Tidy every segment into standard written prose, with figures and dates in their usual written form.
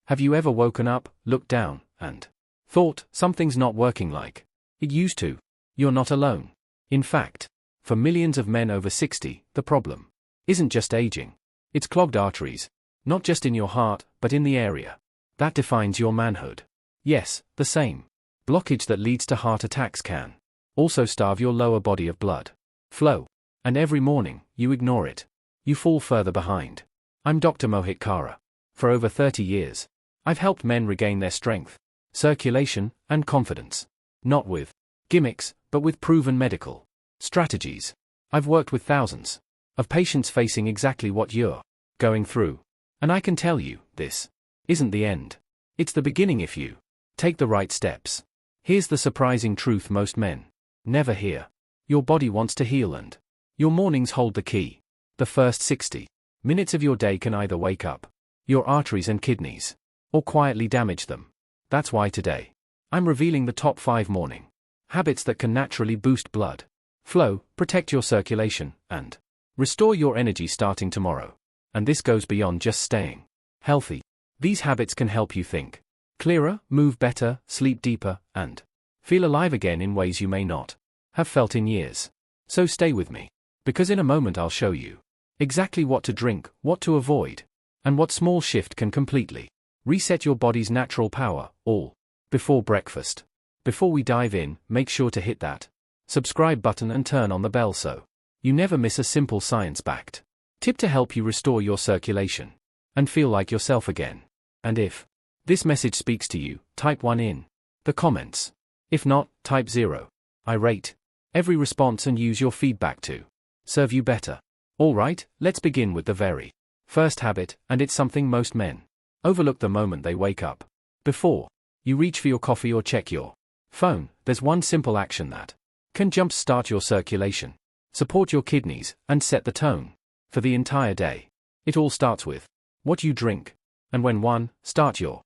Have you ever woken up, looked down, and thought, something's not working like it used to? You're not alone. In fact, for millions of men over 60, the problem isn't just aging. It's clogged arteries, not just in your heart, but in the area that defines your manhood. Yes, the same blockage that leads to heart attacks can also starve your lower body of blood flow. And every morning, you ignore it. You fall further behind. I'm Dr. Mohit Kara. For over 30 years, I've helped men regain their strength, circulation, and confidence. Not with gimmicks, but with proven medical strategies. I've worked with thousands of patients facing exactly what you're going through. And I can tell you, this isn't the end. It's the beginning if you take the right steps. Here's the surprising truth most men never hear. Your body wants to heal, and your mornings hold the key. The first 60 minutes of your day can either wake up your arteries and kidneys, or quietly damage them. That's why today, I'm revealing the top 5 morning habits that can naturally boost blood flow, protect your circulation, and restore your energy starting tomorrow. And this goes beyond just staying healthy. These habits can help you think clearer, move better, sleep deeper, and feel alive again in ways you may not have felt in years. So stay with me, because in a moment I'll show you exactly what to drink, what to avoid, and what small shift can completely reset your body's natural power, all before breakfast. Before we dive in, make sure to hit that subscribe button and turn on the bell so you never miss a simple science-backed tip to help you restore your circulation and feel like yourself again. And if this message speaks to you, type 1 in the comments. If not, type 0. I rate every response and use your feedback to serve you better. Alright, let's begin with the very first habit, and it's something most men overlook the moment they wake up. Before you reach for your coffee or check your phone, there's one simple action that can jump-start your circulation, support your kidneys, and set the tone for the entire day. It all starts with what you drink. And when start your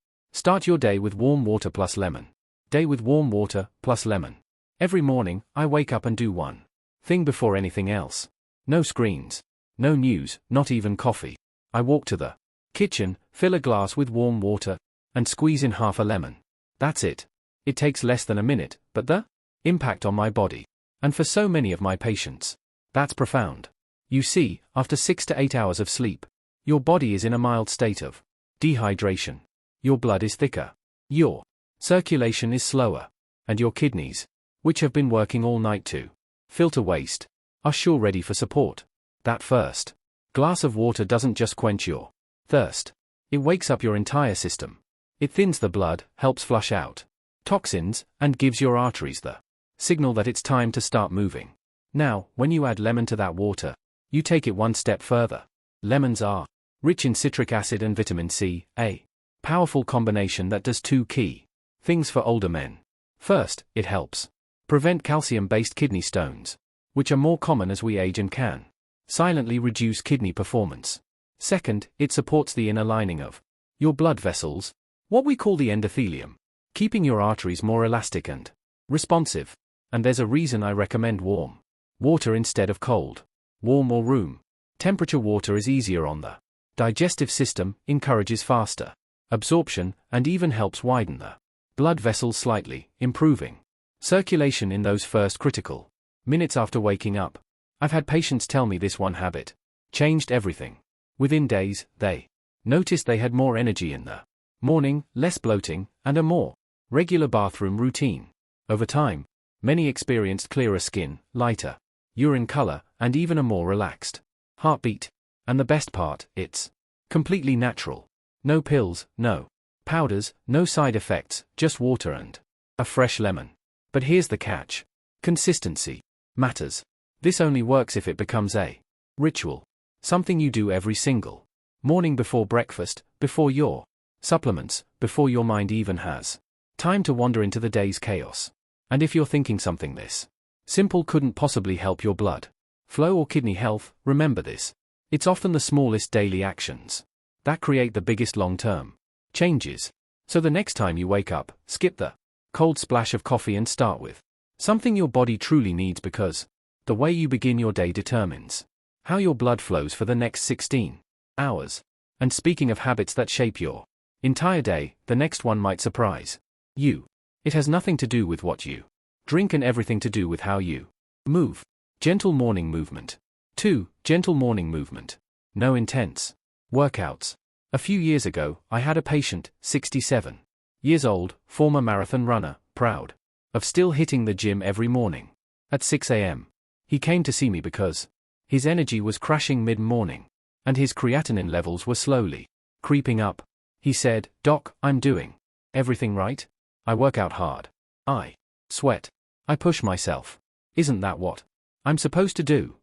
day with warm water plus lemon. Day with warm water plus lemon. Every morning, I wake up and do one thing before anything else. No screens, no news, not even coffee. I walk to the kitchen, fill a glass with warm water, and squeeze in half a lemon. That's it. It takes less than a minute, but the impact on my body, and for so many of my patients, that's profound. You see, after 6 to 8 hours of sleep, your body is in a mild state of dehydration. Your blood is thicker. Your circulation is slower. And your kidneys, which have been working all night to filter waste, are sure ready for support. That first glass of water doesn't just quench your thirst. It wakes up your entire system. It thins the blood, helps flush out toxins, and gives your arteries the signal that it's time to start moving. Now, when you add lemon to that water, you take it one step further. Lemons are rich in citric acid and vitamin C, a powerful combination that does 2 key things for older men. First, it helps prevent calcium-based kidney stones, which are more common as we age and can silently reduce kidney performance. Second, it supports the inner lining of your blood vessels, what we call the endothelium, keeping your arteries more elastic and responsive. And there's a reason I recommend warm water instead of cold. Warm or room temperature water is easier on the digestive system, encourages faster absorption, and even helps widen the blood vessels slightly, improving circulation in those first critical minutes after waking up. I've had patients tell me this one habit changed everything. Within days, they noticed they had more energy in the morning, less bloating, and a more regular bathroom routine. Over time, many experienced clearer skin, lighter urine color, and even a more relaxed heartbeat. And the best part, it's completely natural. No pills, no powders, no side effects, just water and a fresh lemon. But here's the catch. Consistency matters. This only works if it becomes a ritual. Something you do every single morning before breakfast, before your supplements, before your mind even has time to wander into the day's chaos. And if you're thinking something this simple couldn't possibly help your blood flow or kidney health, remember this. It's often the smallest daily actions that create the biggest long-term changes. So the next time you wake up, skip the cold splash of coffee and start with something your body truly needs, because the way you begin your day determines how your blood flows for the next 16 hours. And speaking of habits that shape your Entire day, the next one might surprise you. It has nothing to do with what you drink and everything to do with how you move. Gentle morning movement. 2. Gentle morning movement. No intense workouts. A few years ago, I had a patient, 67 years old, former marathon runner, proud of still hitting the gym every morning at 6 a.m. He came to see me because his energy was crashing mid-morning, and his creatinine levels were slowly creeping up. He said, "Doc, I'm doing everything right. I work out hard. I sweat. I push myself. Isn't that what I'm supposed to do?"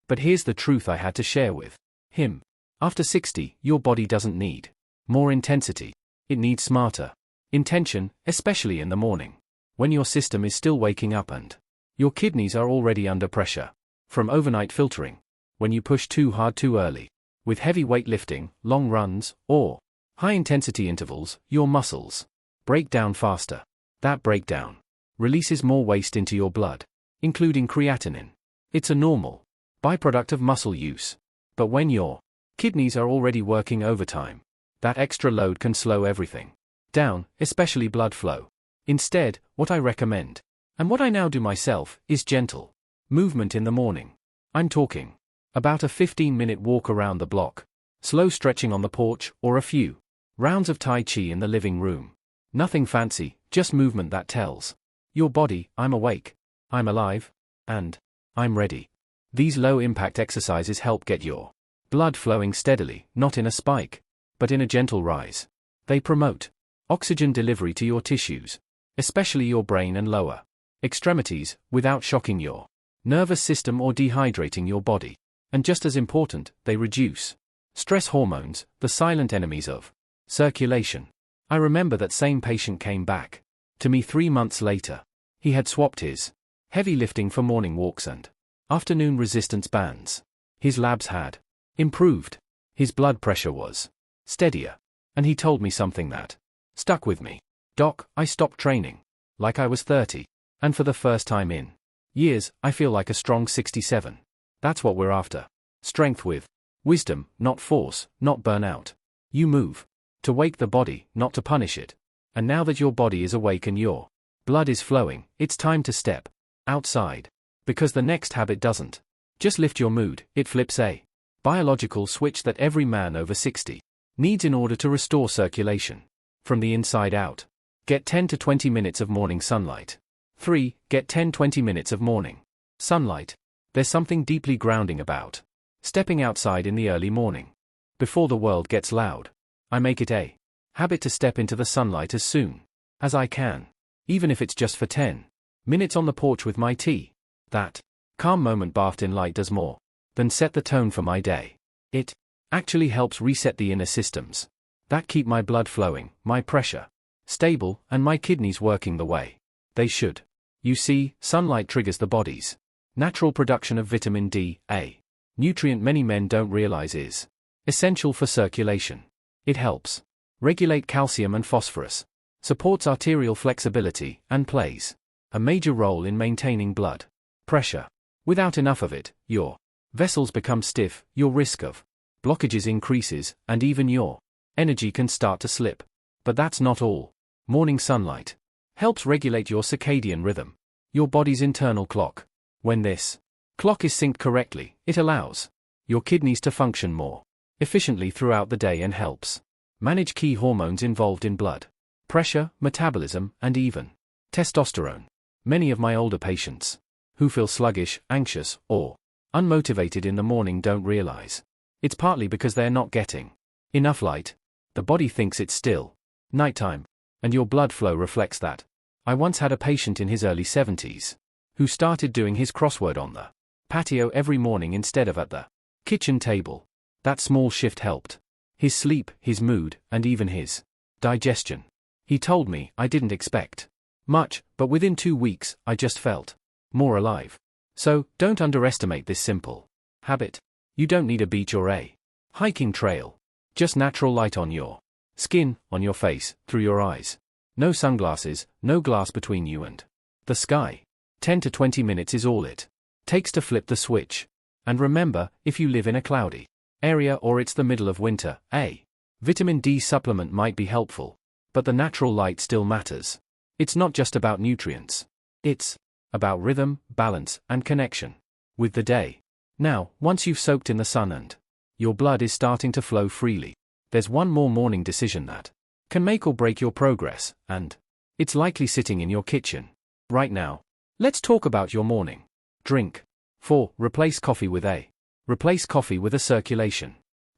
But here's the truth I had to share with him. After 60, your body doesn't need more intensity. It needs smarter intention, especially in the morning, when your system is still waking up and your kidneys are already under pressure from overnight filtering. When you push too hard too early, with heavy weightlifting, long runs, or high-intensity intervals, your muscles break down faster. That breakdown releases more waste into your blood, including creatinine. It's a normal byproduct of muscle use. But when your kidneys are already working overtime, that extra load can slow everything down, especially blood flow. Instead, what I recommend, and what I now do myself, is gentle movement in the morning. I'm talking about a 15-minute walk around the block, slow stretching on the porch, or a few rounds of Tai Chi in the living room. Nothing fancy, just movement that tells your body, I'm awake, I'm alive, and I'm ready. These low-impact exercises help get your blood flowing steadily, not in a spike, but in a gentle rise. They promote oxygen delivery to your tissues, especially your brain and lower extremities, without shocking your nervous system or dehydrating your body. And just as important, they reduce stress hormones, the silent enemies of circulation. I remember that same patient came back to me 3 months later. He had swapped his heavy lifting for morning walks and afternoon resistance bands. His labs had improved. His blood pressure was steadier. And he told me something that stuck with me. "Doc, I stopped training like I was 30. And for the first time in years, I feel like a strong 67. That's what we're after. Strength with wisdom, not force, not burnout. You move to wake the body, not to punish it. And now that your body is awake and your blood is flowing, it's time to step outside. Because the next habit doesn't just lift your mood, it flips a biological switch that every man over 60 needs in order to restore circulation from the inside out. Get 10 to 20 minutes of morning sunlight. 3. Get 10-20 minutes of morning sunlight. There's something deeply grounding about stepping outside in the early morning. Before the world gets loud, I make it a habit to step into the sunlight as soon as I can, even if it's just for 10 minutes on the porch with my tea. That calm moment bathed in light does more than set the tone for my day. It actually helps reset the inner systems that keep my blood flowing, my pressure stable, and my kidneys working the way they should. You see, sunlight triggers the body's natural production of vitamin D, a nutrient many men don't realize is essential for circulation. It helps regulate calcium and phosphorus, supports arterial flexibility, and plays a major role in maintaining blood pressure. Without enough of it, your vessels become stiff, your risk of blockages increases, and even your energy can start to slip. But that's not all. Morning sunlight helps regulate your circadian rhythm, your body's internal clock. When this clock is synced correctly, it allows your kidneys to function more efficiently throughout the day and helps manage key hormones involved in blood pressure, metabolism, and even testosterone. Many of my older patients who feel sluggish, anxious, or unmotivated in the morning don't realize it's partly because they're not getting enough light. The body thinks it's still nighttime, and your blood flow reflects that. I once had a patient in his early 70s who started doing his crossword on the patio every morning instead of at the kitchen table. That small shift helped his sleep, his mood, and even his digestion. He told me, "I didn't expect much, but within 2 weeks, I just felt more alive." So, don't underestimate this simple habit. You don't need a beach or a hiking trail. Just natural light on your skin, on your face, through your eyes. No sunglasses, no glass between you and the sky. 10 to 20 minutes is all it takes to flip the switch. And remember, if you live in a cloudy area or it's the middle of winter, a Vitamin D supplement might be helpful, but the natural light still matters. It's not just about nutrients. It's about rhythm, balance, and connection with the day. Now, once you've soaked in the sun and your blood is starting to flow freely, there's one more morning decision that can make or break your progress, and it's likely sitting in your kitchen right now. Let's talk about your morning drink. 4. Replace coffee with a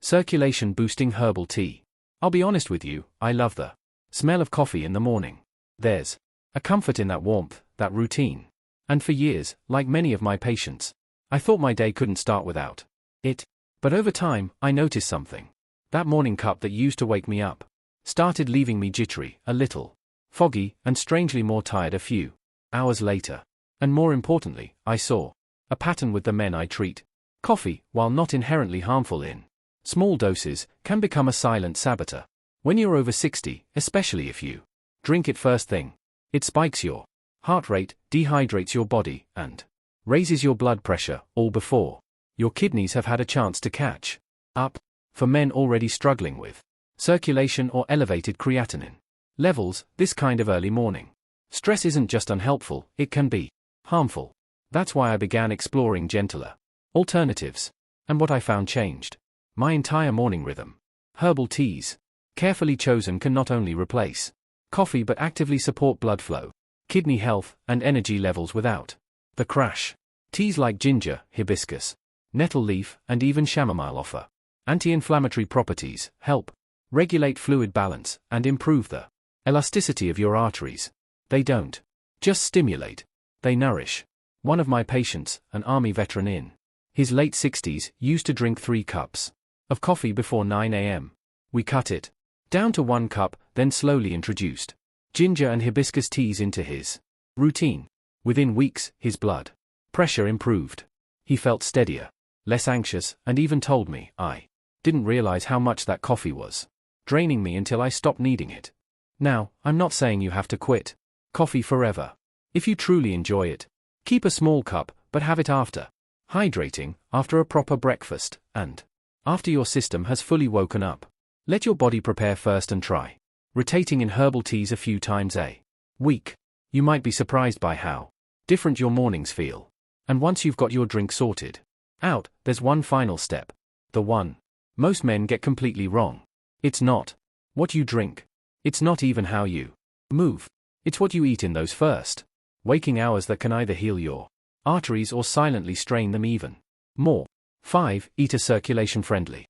circulation boosting herbal tea. I'll be honest with you, I love the smell of coffee in the morning. There's a comfort in that warmth, that routine. And for years, like many of my patients, I thought my day couldn't start without it. But over time, I noticed something. That morning cup that used to wake me up started leaving me jittery, a little foggy, and strangely more tired a few hours later. And more importantly, I saw a pattern with the men I treat. Coffee, while not inherently harmful in small doses, can become a silent saboteur. When you're over 60, especially if you drink it first thing, it spikes your heart rate, dehydrates your body, and raises your blood pressure, all before your kidneys have had a chance to catch up. For men already struggling with circulation or elevated creatinine levels, this kind of early morning stress isn't just unhelpful, it can be harmful. That's why I began exploring gentler alternatives. And what I found changed my entire morning rhythm. Herbal teas, carefully chosen, can not only replace coffee but actively support blood flow, kidney health, and energy levels without the crash. Teas like ginger, hibiscus, nettle leaf, and even chamomile offer anti-inflammatory properties, help regulate fluid balance, and improve the elasticity of your arteries. They don't just stimulate, they nourish. One of my patients, an Army veteran in his late 60s, used to drink 3 cups of coffee before 9 a.m. We cut it down to 1 cup, then slowly introduced ginger and hibiscus teas into his routine. Within weeks, his blood pressure improved. He felt steadier, less anxious, and even told me, I didn't realize how much that coffee was draining me until I stopped needing it. Now, I'm not saying you have to quit coffee forever. If you truly enjoy it, keep a small cup, but have it after hydrating, after a proper breakfast, and after your system has fully woken up. Let your body prepare first and try rotating in herbal teas a few times a week. You might be surprised by how different your mornings feel. And once you've got your drink sorted out, there's one final step. The one most men get completely wrong. It's not what you drink. It's not even how you move. It's what you eat in those first waking hours that can either heal your arteries or silently strain them even more. 5. Eat a circulation-friendly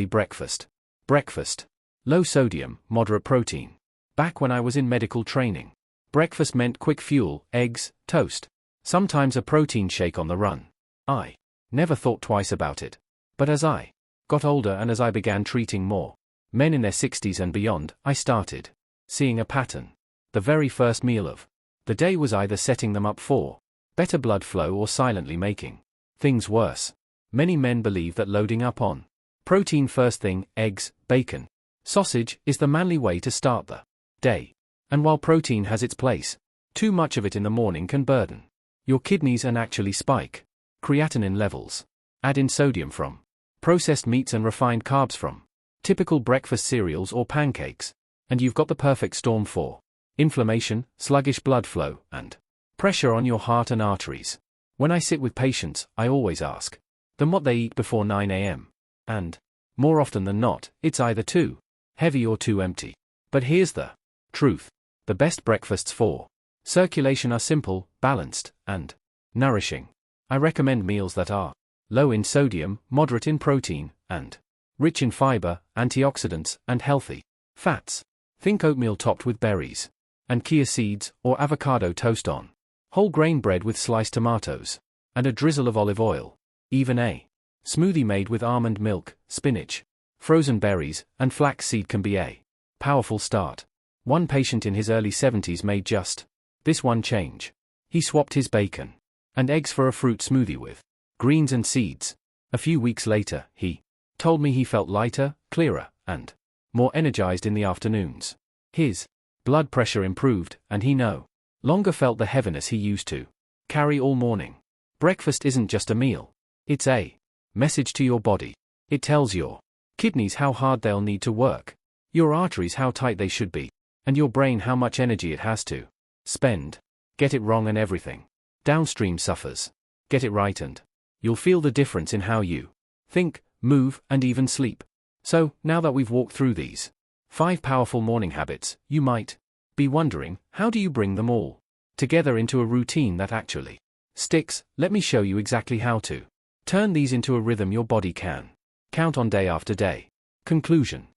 breakfast. Breakfast. Low sodium, moderate protein. Back when I was in medical training, breakfast meant quick fuel, eggs, toast, sometimes a protein shake on the run. I never thought twice about it. But as I got older and as I began treating more men in their 60s and beyond, I started seeing a pattern. The very first meal of the day was either setting them up for better blood flow or silently making things worse. Many men believe that loading up on protein first thing, eggs, bacon, sausage, is the manly way to start the day. And while protein has its place, too much of it in the morning can burden your kidneys and actually spike creatinine levels. Add in sodium from processed meats and refined carbs from typical breakfast cereals or pancakes, and you've got the perfect storm for inflammation, sluggish blood flow, and pressure on your heart and arteries. When I sit with patients, I always ask them what they eat before 9 a.m. And more often than not, it's either too heavy or too empty. But here's the truth. The best breakfasts for circulation are simple, balanced, and nourishing. I recommend meals that are low in sodium, moderate in protein, and rich in fiber, antioxidants, and healthy fats. Think oatmeal topped with berries and chia seeds, or avocado toast on whole grain bread with sliced tomatoes and a drizzle of olive oil. Even a smoothie made with almond milk, spinach, frozen berries, and flax seed can be a powerful start. One patient in his early 70s made just this one change. He swapped his bacon and eggs for a fruit smoothie with greens and seeds. A few weeks later, he told me he felt lighter, clearer, and more energized in the afternoons. His blood pressure improved, and he no longer felt the heaviness he used to carry all morning. Breakfast isn't just a meal. It's a message to your body. It tells your Kidneys how hard they'll need to work. Your arteries how tight they should be. And your brain how much energy it has to spend. Get it wrong and everything downstream suffers. Get it right and you'll feel the difference in how you think, move, and even sleep. So, now that we've walked through these 5 powerful morning habits, you might be wondering, how do you bring them all together into a routine that actually sticks? Let me show you exactly how to turn these into a rhythm your body can count on day after day. Conclusion.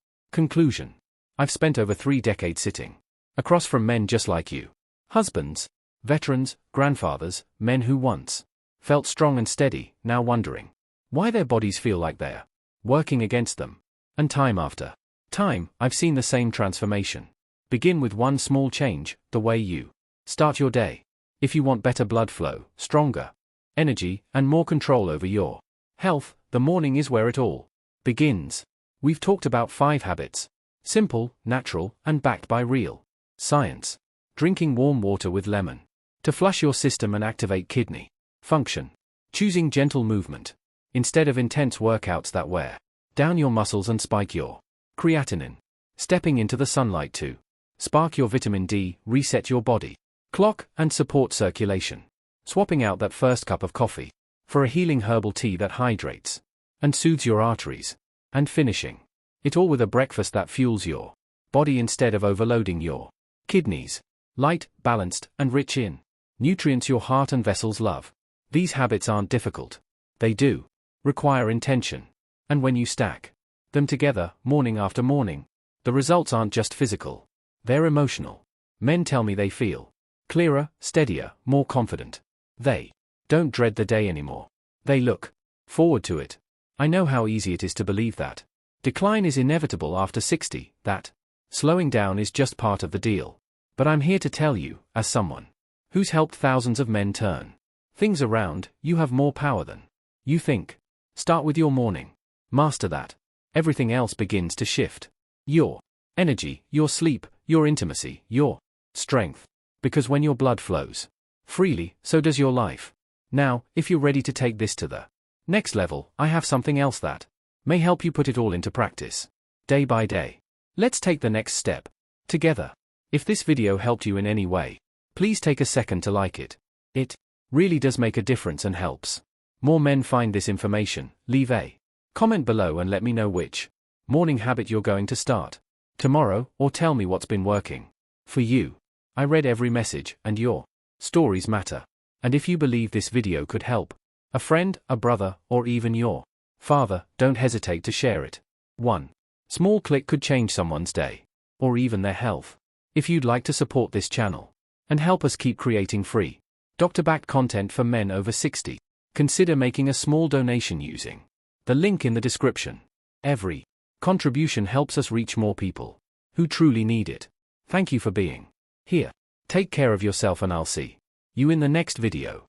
I've spent over 3 decades sitting across from men just like you. Husbands, veterans, grandfathers, men who once felt strong and steady, now wondering why their bodies feel like they're working against them. And time after time, I've seen the same transformation begin with one small change: the way you start your day. If you want better blood flow, stronger energy, and more control over your health, the morning is where it all begins. We've talked about 5 habits. Simple, natural, and backed by real science. Drinking warm water with lemon to flush your system and activate kidney function. Choosing gentle movement instead of intense workouts that wear down your muscles and spike your creatinine. Stepping into the sunlight to spark your vitamin D, reset your body clock, and support circulation. Swapping out that first cup of coffee for a healing herbal tea that hydrates and soothes your arteries. And finishing it all with a breakfast that fuels your body instead of overloading your kidneys. Light, balanced, and rich in nutrients your heart and vessels love. These habits aren't difficult. They do require intention. And when you stack them together, morning after morning, the results aren't just physical. They're emotional. Men tell me they feel clearer, steadier, more confident. They don't dread the day anymore. They look forward to it. I know how easy it is to believe that decline is inevitable after 60, that slowing down is just part of the deal. But I'm here to tell you, as someone who's helped thousands of men turn things around, you have more power than you think. Start with your morning. Master that. Everything else begins to shift. Your energy, your sleep, your intimacy, your strength. Because when your blood flows freely, so does your life. Now, if you're ready to take this to the next level, I have something else that may help you put it all into practice. Day by day. Let's take the next step together. If this video helped you in any way, please take a second to like it. It really does make a difference and helps more men find this information. Leave a comment below and let me know which morning habit you're going to start tomorrow, or tell me what's been working for you. I read every message, and your stories matter. And if you believe this video could help a friend, a brother, or even your father, don't hesitate to share it. One small click could change someone's day, or even their health. If you'd like to support this channel and help us keep creating free, doctor-backed content for men over 60, consider making a small donation using the link in the description. Every contribution helps us reach more people who truly need it. Thank you for being here. Take care of yourself and I'll see you in the next video.